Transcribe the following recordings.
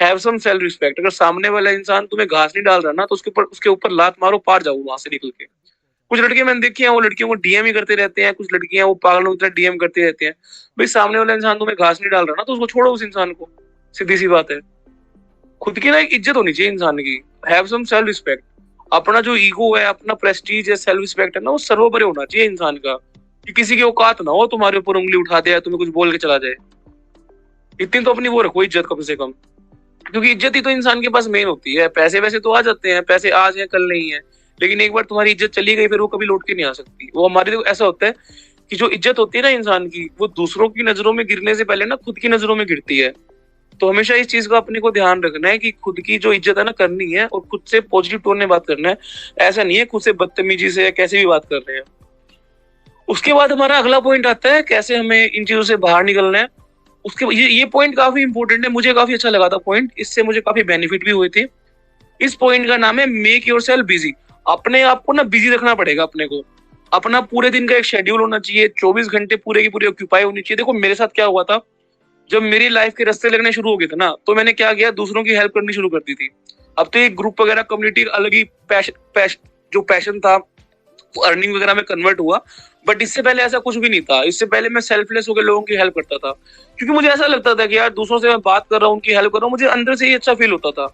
Have some self respect. अगर सामने वाला इंसान तुम्हें घास नहीं डाल रहा ना, तो उसके ऊपर लात मारो, पार जाओ वहां से निकल के। कुछ लड़के मैंने देखी हैं, वो लड़कियों को डीएम ही करते रहते हैं, कुछ लड़कियां वो पागलों की तरह डीएम करते रहते हैं। भाई सामने वाला इंसान तुम्हें घास नहीं डाल रहा ना, तो उसको छोड़ो, उस इंसान को। सीधी सी बात है। खुद की ना एक इज्जत होनी चाहिए इंसान की। Have some self respect. अपना जो ईगो है, अपना प्रेस्टीज है, सेल्फ रिस्पेक्ट है ना, वो सर्वोपरि होना चाहिए इंसान का। कि किसी की औकात ना हो तुम्हारे ऊपर उंगली उठा दे या तुम्हें कुछ बोल के चला जाए। इतनी तो अपनी वो रखो इज्जत कम से कम। क्योंकि इज्जत ही तो इंसान के पास मेन होती है। पैसे वैसे तो आ जाते हैं, पैसे आज हैं कल नहीं है, लेकिन एक बार तुम्हारी इज्जत चली गई फिर वो कभी लौट के नहीं आ सकती। वो हमारे लिए ऐसा होता है कि जो इज्जत होती है ना इंसान की, वो दूसरों की नजरों में गिरने से पहले ना खुद की नजरों में गिरती है। तो हमेशा इस चीज का अपने को ध्यान रखना है कि खुद की जो इज्जत है ना करनी है, और खुद से पॉजिटिव टोन में बात करना है। ऐसा नहीं है खुद से बदतमीजी से कैसे भी बात कर रहे हैं। उसके बाद हमारा अगला पॉइंट आता है कैसे हमें इन चीजों से बाहर निकलना है। उसके ये पॉइंट काफी इंपॉर्टेंट है, मुझे काफी अच्छा लगा था पॉइंट, इससे मुझे काफी बेनिफिट भी हुए थे। इस पॉइंट का नाम है मेक योर सेल्फ बिजी। अपने आप को ना बिजी रखना पड़ेगा अपने को। अपना पूरे दिन का एक शेड्यूल होना चाहिए, 24 घंटे पूरे की पूरे ऑक्यूपाई होनी चाहिए। देखो मेरे साथ क्या हुआ था, जब मेरी लाइफ के रास्ते लगने शुरू हो गए थे ना, तो मैंने क्या किया, दूसरों की हेल्प करनी शुरू कर दी थी। अब तो एक ग्रुप वगैरह कम्युनिटी अलग ही जो पैशन था वो अर्निंग वगैरह में कन्वर्ट हुआ। बट इससे पहले ऐसा कुछ भी नहीं था। इससे पहले मैं सेल्फलेस होकर लोगों की हेल्प करता था, क्योंकि मुझे ऐसा लगता था कि यार दूसरों से मैं बात कर रहा हूँ, उनकी हेल्प कर रहा हूँ, मुझे अंदर से ही अच्छा फील होता था।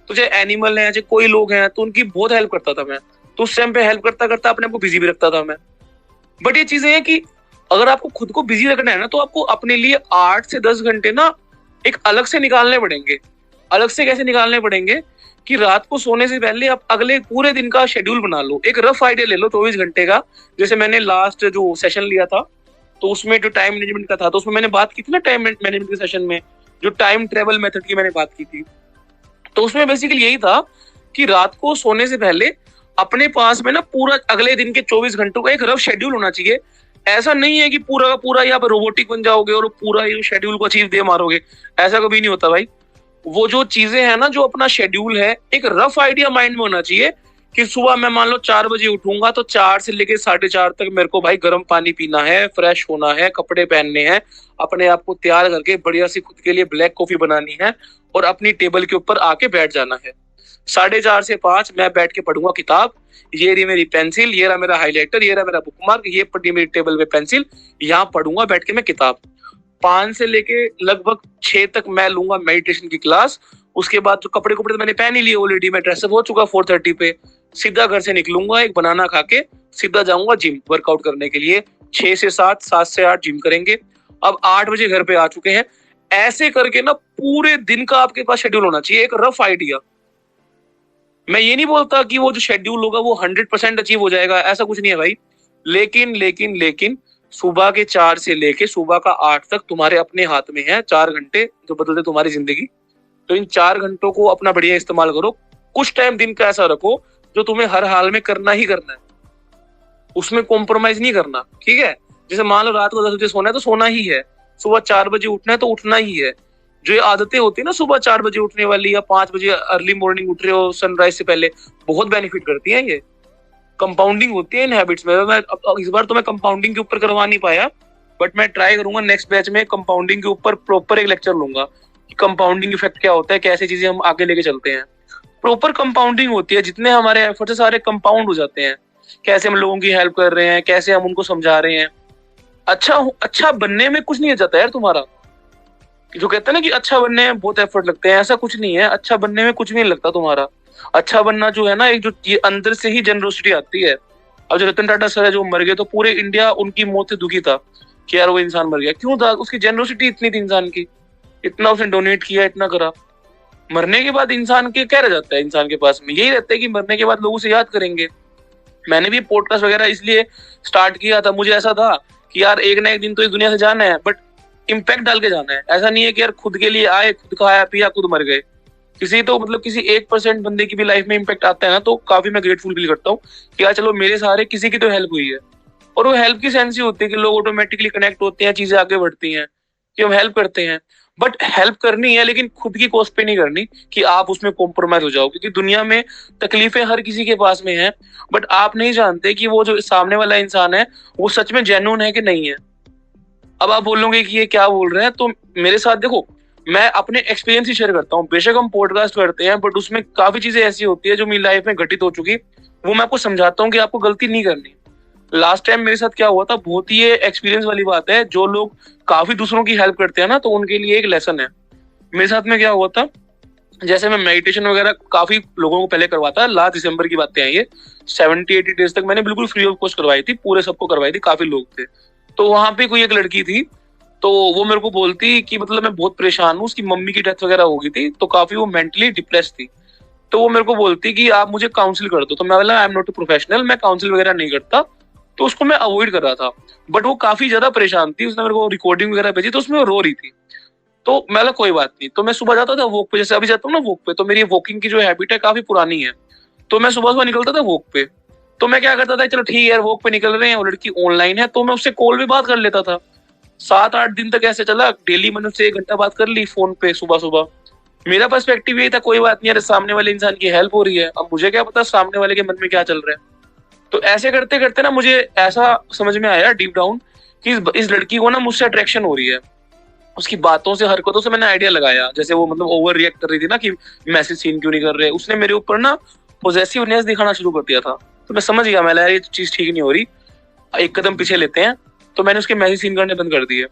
तो चाहे एनिमल है, चाहे कोई लोग हैं, तो उनकी बहुत हेल्प करता था मैं। तो उस टाइम पे हेल्प करता करता अपने को बिजी भी रखता था मैं। बट ये चीजें हैं कि अगर आपको खुद को बिजी रखना है ना, तो आपको अपने लिए 8 से 10 घंटे ना एक अलग से निकालने पड़ेंगे। अलग से कैसे निकालने पड़ेंगे कि रात को सोने से पहले आप अगले पूरे दिन का शेड्यूल बना लो। एक रफ आइडिया ले लो 24 घंटे का। जैसे मैंने लास्ट जो सेशन लिया था, तो उसमें जो टाइम मैनेजमेंट का था, तो उसमें मैंने बात की थी ना टाइम मैनेजमेंट के सेशन में, जो टाइम ट्रेवल मेथड की मैंने बात की थी। तो उसमें बेसिकली यही था कि रात को सोने से पहले अपने पास में ना पूरा अगले दिन के 24 घंटों का एक रफ शेड्यूल होना चाहिए। ऐसा नहीं है कि पूरा का पूरा आप रोबोटिक बन जाओगे और पूरा ये शेड्यूल को अचीव दे मारोगे। ऐसा कभी नहीं होता भाई। वो जो चीजें हैं ना, जो अपना शेड्यूल है, एक रफ आइडिया माइंड में होना चाहिए कि सुबह मैं मान लो 4 बजे उठूंगा, तो 4 से लेके 4:30 तक मेरे को भाई गर्म पानी पीना है, फ्रेश होना है, कपड़े पहनने हैं, अपने आप को तैयार करके बढ़िया सी खुद के लिए ब्लैक कॉफी बनानी है और अपनी टेबल के ऊपर आके बैठ जाना है। 4:30 से 5 मैं बैठ के पढ़ूंगा किताब। ये रही मेरी पेंसिल, ये रहा मेरा हाईलाइटर, ये रहा मेरा बुकमार्क, ये पड़ी मेरी टेबल पे पेंसिल, यहाँ पढ़ूंगा बैठ के मैं किताब। 5 से लेके लगभग 6 तक मैं लूंगा मेडिटेशन की क्लास। उसके बाद जो कपड़े कपड़े तो मैंने पहन ही लिए ऑलरेडी, मैं ड्रेसअप हो चुका 4:30 पे। सीधा घर से निकलूंगा, एक बनाना खा के सीधा जाऊंगा जिम वर्कआउट करने के लिए। 6 से 7, 7 से 8 जिम करेंगे। अब 8 बजे घर पे आ चुके हैं। ऐसे करके ना पूरे दिन का आपके पास शेड्यूल होना चाहिए, एक रफ आइडिया। मैं ये नहीं बोलता कि वो जो शेड्यूल होगा वो 100% अचीव हो जाएगा, ऐसा कुछ नहीं है भाई। लेकिन सुबह के 4 से लेके सुबह का 8 तक तुम्हारे अपने हाथ में है। 4 घंटे जो बदलते तुम्हारी जिंदगी। तो इन 4 घंटों को अपना बढ़िया इस्तेमाल करो। कुछ टाइम दिन का ऐसा रखो जो तुम्हें हर हाल में करना ही करना है, उसमें कॉम्प्रोमाइज नहीं करना, ठीक है। जैसे मान लो रात को 10 बजे सोना है तो सोना ही है, सुबह 4 बजे उठना है तो उठना ही है। जो ये आदतें होती है ना सुबह 4 बजे उठने वाली, या 5 बजे अर्ली मॉर्निंग उठ रहे हो सनराइज से पहले, बहुत बेनिफिट करती है। ये कंपाउंडिंग होती है इन हैबिट्स में। मैं इस बार तो मैं कंपाउंडिंग के ऊपर करवा नहीं पाया, बट मैं ट्राई करूंगा नेक्स्ट बैच में कंपाउंडिंग के ऊपर प्रॉपर एक लेक्चर लूंगा कि कंपाउंडिंग इफेक्ट क्या होता है, कैसे चीजें हम आगे लेके चलते हैं। प्रॉपर कंपाउंडिंग होती है, जितने हमारे एफर्ट है सारे कंपाउंड हो जाते हैं। कैसे हम लोगों की हेल्प कर रहे हैं, कैसे हम उनको समझा रहे हैं। अच्छा बनने में कुछ नहीं हो जाता यार तुम्हारा। जो कहते हैं ना कि अच्छा बनने में बहुत एफर्ट लगते हैं, ऐसा कुछ नहीं है। अच्छा बनने में कुछ भी नहीं लगता तुम्हारा। अच्छा बनना जो है ना, एक जो ये अंदर से ही जनरोसिटी आती है। अब जो रतन टाटा सर है जो मर गए, तो पूरे इंडिया उनकी मौत से दुखी था कि यार वो इंसान मर गया। क्यों था? उसकी जनरोसिटी इतनी थी इंसान की, इतना उसने डोनेट किया, इतना करा। मरने के बाद इंसान के क्या रह जाता है? इंसान के पास में यही रहता है कि मरने के बाद लोग उसे याद करेंगे। मैंने भी पॉडकास्ट वगैरह इसलिए स्टार्ट किया था, मुझे ऐसा था कि यार एक ना एक दिन तो इस दुनिया से जाना है, बट इम्पैक्ट डाल के जाना है। ऐसा नहीं है कि यार खुद के लिए आए, खुद खाया पिया, खुद मर गए। किसी 1% बंदे की भी लाइफ में इम्पैक्ट आता है ना, तो काफी मैं ग्रेटफुल फील करता हूँ कि यार चलो मेरे सहारे किसी की तो हेल्प हुई है। और वो हेल्प की सेंस ही होती है कि लोग ऑटोमेटिकली कनेक्ट होते हैं, चीजें आगे बढ़ती हैं कि हम हेल्प करते हैं। बट हेल्प करनी है, लेकिन खुद की कॉस्ट पे नहीं करनी कि आप उसमें कॉम्प्रोमाइज हो जाओ, क्योंकि दुनिया में तकलीफें हर किसी के पास में है, बट आप नहीं जानते कि वो जो सामने वाला इंसान है वो सच में जेन्युइन है कि नहीं है। अब आप बोलोगे कि ये क्या बोल रहे हैं, तो मेरे साथ देखो, मैं अपने एक्सपीरियंस ही शेयर करता हूँ। बेशक हम पॉडकास्ट करते हैं, बट उसमें काफी चीजें ऐसी होती है जो मेरी लाइफ में घटित हो चुकी, वो मैं आपको समझाता हूँ कि आपको गलती नहीं करनी। लास्ट टाइम मेरे साथ क्या हुआ था, बहुत ही ये एक्सपीरियंस वाली बात है। जो लोग काफी दूसरों की हेल्प करते हैं ना, तो उनके लिए एक लेसन है। मेरे साथ में क्या हुआ था, जैसे मैं मेडिटेशन वगैरह काफी लोगों को पहले करवाता, लास्ट दिसंबर की बातें हैं ये, 70-80 डेज तक मैंने बिल्कुल फ्री ऑफ कॉस्ट करवाई थी, पूरे सबको करवाई थी, काफी लोग थे। तो वहां पे कोई एक लड़की थी, तो वो मेरे को बोलती कि मतलब मैं बहुत परेशान हूँ, उसकी मम्मी की डेथ वगैरह हो गई थी, तो काफी वो मेंटली डिप्रेस थी। तो वो मेरे को बोलती कि आप मुझे काउंसिल कर दो। तो मैं बोला I am not a professional, मैं काउंसिल वगैरह नहीं करता। तो उसको मैं अवॉइड कर रहा था, बट वो काफी ज्यादा परेशान थी, उसने मेरे को रिकॉर्डिंग वगैरह भेजी, तो उसमें वो रो रही थी। तो मैं बोला कोई बात नहीं। तो मैं सुबह जाता था वॉक पे, जैसे अभी जाता हूँ ना वॉक पे, तो मेरी वॉकिंग की जो हैबिट है काफी पुरानी है। तो मैं सुबह सुबह निकलता था वॉक पे। तो मैं क्या करता था, चलो ठीक है यार वॉक पे निकल रहे हैं, वो लड़की ऑनलाइन है, तो मैं उससे कॉल पे बात कर लेता था। 7-8 दिन तक ऐसे चला, डेली मैंने उससे 1 घंटा बात कर ली फोन पे सुबह सुबह। मेरा पर्सपेक्टिव यही था, कोई बात नहीं यार, सामने वाले इंसान की हेल्प हो रही है, अब मुझे क्या पता सामने वाले के मन में क्या चल रहा है। तो ऐसे करते करते ना मुझे ऐसा समझ में आया डीप डाउन कि इस लड़की को ना मुझसे अट्रैक्शन हो रही है। उसकी बातों से, हरकतों से मैंने आइडिया लगाया, जैसे वो मतलब ओवर रिएक्ट कर रही थी ना कि मैसेज सीन क्यों नहीं कर रहे, उसने मेरे ऊपर ना पॉजेसिवनेस दिखाना शुरू कर दिया था। तो मैं समझ गया, मैं यार ये चीज ठीक नहीं हो रही, एक कदम पीछे लेते हैं। तो मैंने उसके मैसेज सीन करने बंद कर दिए।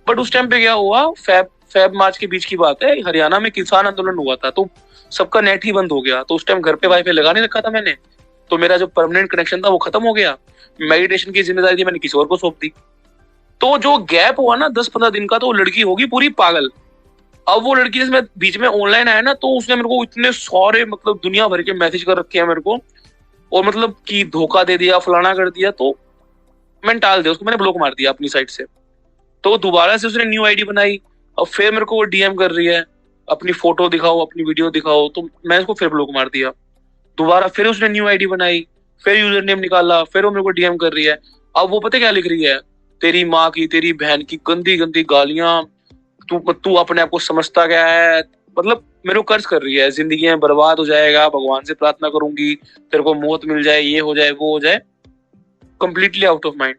बट उस टाइम पे क्या हुआ, फैब फैब मार्च के बीच की बात है, हरियाणा में किसान आंदोलन हुआ था, तो सबका नेट ही बंद हो गया। तो उस टाइम घर पे वाईफाई लगा नहीं रखा था मैंने, तो मेरा जो परमानेंट कनेक्शन था वो खत्म हो गया। मेडिटेशन की जिम्मेदारी थी मैंने किसी और को सौंप दी। तो जो गैप हुआ ना 10-15 दिन का, तो वो लड़की होगी पूरी पागल। अब वो लड़की जिसमें बीच में ऑनलाइन आया ना, तो उसने मेरे को इतने सारे मतलब दुनिया भर के मैसेज कर रखे हैं मेरे को, और मतलब कि धोखा दे दिया, फलाना कर दिया। तो मैंने टाल दिया उसको, मैंने ब्लॉक मार दिया अपनी साइड से। तो दोबारा से उसने न्यू आईडी बनाई, और फिर मेरे को वो डीएम कर रही है, अपनी फोटो दिखाओ, अपनी वीडियो दिखाओ। तो मैं उसको फिर ब्लॉक मार दिया। दोबारा फिर उसने न्यू आईडी बनाई, फिर यूजर नेम निकाला, फिर वो मेरे को डीएम कर रही है। अब वो पता क्या लिख रही है, तेरी माँ की, तेरी बहन की गंदी गंदी गालियां, तू तू अपने आप को समझता क्या है। मतलब मेरे को कर्ज कर रही है, जिंदगी में बर्बाद हो जाएगा, भगवान से प्रार्थना करूंगी तेरे को मौत मिल जाए, ये हो जाए वो हो जाए, कंप्लीटली आउट ऑफ माइंड।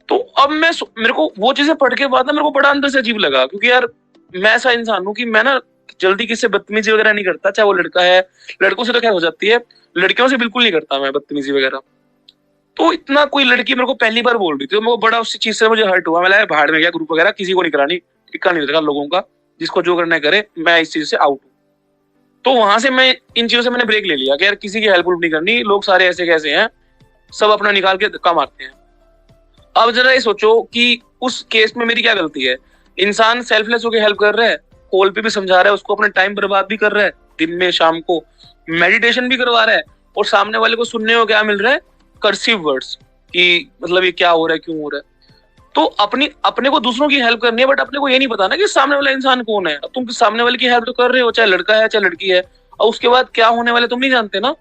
तो अब मेरे को वो चीजें पढ़ के बाद ना मेरे को बड़ा अंदर से अजीब लगा, क्योंकि यार मैं ऐसा इंसान हूँ कि मैं ना जल्दी किसी से बदतमीजी वगैरह नहीं करता, चाहे वो लड़का है। लड़कों से तो खैर हो जाती है, लड़कियों से बिल्कुल नहीं करता मैं बदतमीजी वगैरह। तो इतना कोई लड़की मेरे को पहली बार बोल रही थी, तो मेरे को बड़ा उस चीज से मुझे हर्ट हुआ। मैं भाड़ में गया, ग्रुप वगैरह किसी को नहीं करानी, टिक्का नहीं लगा लोगों का, जिसको जो करना है करे, मैं इस चीज से आउट हूँ। तो वहां से मैं इन चीजों से मैंने ब्रेक ले लिया कि यार किसी की हेल्प नहीं करनी, लोग सारे ऐसे कैसे हैं, सब अपना निकाल के धक्का मारते हैं। अब जरा ये सोचो कि उस केस में मेरी क्या गलती है। इंसान सेल्फलेस होकर हेल्प कर रहा है, कॉल पे भी समझा रहा है उसको, अपना टाइम बर्बाद भी कर रहा है, दिन में शाम को मेडिटेशन भी करवा रहा है, और सामने वाले को सुनने को क्या मिल रहा है, कर्सिव वर्ड्स, कि मतलब ये क्या हो रहा है, क्यों हो रहा है। तो अपने को दूसरों की हेल्प करनी है, बट अपने को ये नहीं पता ना कि सामने वाला इंसान कौन है। अब तुम सामने वाले की हेल्प तो कर रहे हो, चाहे लड़का है चाहे लड़की है, और उसके बाद क्या होने वाले तुम नहीं जानते ना।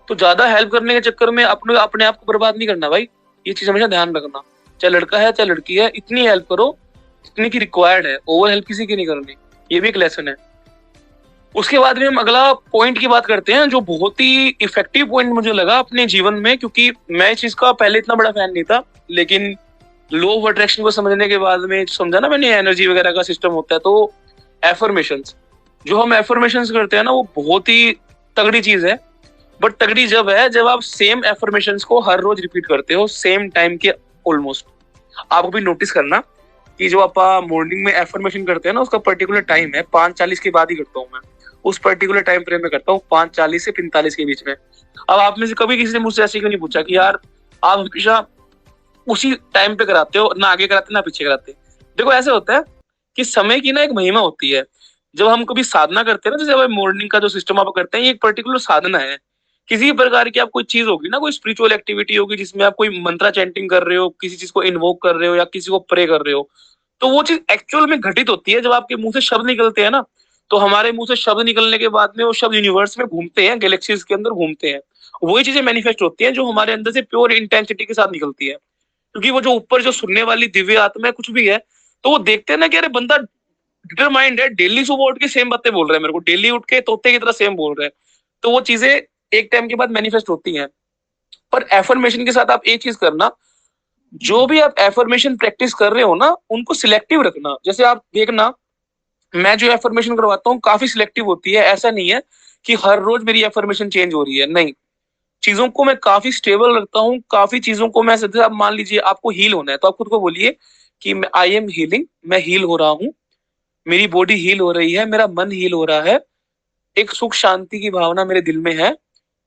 तो ज्यादा हेल्प करने के चक्कर में अपने अपने आप को बर्बाद नहीं करना भाई, ये चीज हमेशा ध्यान रखना। चाहे लड़का है चाहे लड़की है, इतनी हेल्प करो जितनी की रिक्वायर्ड है, ओवर हेल्प किसी की नहीं करनी। ये भी एक लेसन है। उसके बाद में हम अगला पॉइंट की बात करते हैं, जो बहुत ही इफेक्टिव पॉइंट मुझे लगा अपने जीवन में, क्योंकि मैं इस चीज का पहले इतना बड़ा फैन नहीं था, लेकिन लॉ ऑफ अट्रैक्शन को समझने के बाद में समझा ना मैंने, एनर्जी वगैरह का सिस्टम होता है। तो एफर्मेशंस, जो हम एफर्मेशंस करते हैं ना, वो बहुत ही तगड़ी चीज है। बट तगड़ी जब है जब आप सेम एफर्मेशंस को हर रोज रिपीट करते हो, सेम टाइम के ऑलमोस्ट। आप भी नोटिस करना कि जो आप मॉर्निंग में एफर्मेशन करते हैं ना, उसका पर्टिकुलर टाइम है, 5:40 के बाद ही करता हूँ मैं। उस पर्टिकुलर टाइम फ्रेम में करता हूँ, 5:40 से 45 के बीच में। अब आप में से कभी किसी ने मुझसे ऐसे क्यों नहीं पूछा कि यार आप हमेशा उसी टाइम पे कराते हो, ना आगे कराते ना पीछे कराते। देखो ऐसे होता है कि समय की ना एक महिमा होती है। जब हम कभी साधना करते हैं ना, जैसे मॉर्निंग का जो सिस्टम आप करते हैं, ये एक पर्टिकुलर साधना है। किसी प्रकार की आप कोई चीज होगी ना, कोई स्पिरिचुअल एक्टिविटी होगी जिसमें आप कोई मंत्रा चैंटिंग कर रहे हो, किसी चीज को इन्वोक कर रहे हो, या किसी को प्रे कर रहे हो, तो वो चीज एक्चुअल में घटित होती है जब आपके मुंह से शब्द निकलते हैं ना। तो हमारे मुंह से शब्द निकलने के बाद में वो शब्द यूनिवर्स में घूमते हैं, गैलेक्सीज के अंदर घूमते हैं। वही चीजें मैनिफेस्ट होती हैं जो हमारे अंदर से प्योर इंटेंसिटी के साथ निकलती है। क्योंकि वो जो ऊपर जो सुनने वाली दिव्य आत्मा है कुछ भी है, तो वो देखते हैं ना कि अरे बंदा डिटरमाइंड है, डेली सुबह उठ के सेम बातें बोल रहे हैं मेरे को, डेली उठ के तोते की तरह सेम बोल रहे हैं। तो वो चीजें एक टाइम के बाद मैनिफेस्ट होती हैं। पर एफर्मेशन के साथ आप एक चीज करना, जो भी आप एफर्मेशन प्रैक्टिस कर रहे हो ना, उनको सिलेक्टिव रखना। जैसे आप देखना, मैं जो एफर्मेशन करवाता हूँ काफी सिलेक्टिव होती है। ऐसा नहीं है कि हर रोज मेरी एफर्मेशन चेंज हो रही है, नहीं। चीजों को मैं काफी स्टेबल रखता हूँ। काफी चीजों को मैं, जैसे आप मान लीजिए आपको हील होना है, तो आप खुद को बोलिए कि आई एम हीलिंग, मैं हील हो रहा हूँ, मेरी बॉडी हील हो रही है, मेरा मन हील हो रहा है, एक सुख शांति की भावना मेरे दिल में है,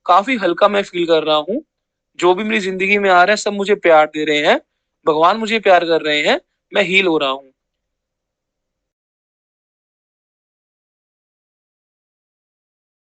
काफी हल्का मैं फील कर रहा हूँ, जो भी मेरी जिंदगी में आ रहा है सब मुझे प्यार दे रहे हैं, भगवान मुझे प्यार कर रहे हैं, मैं हील हो रहा हूँ।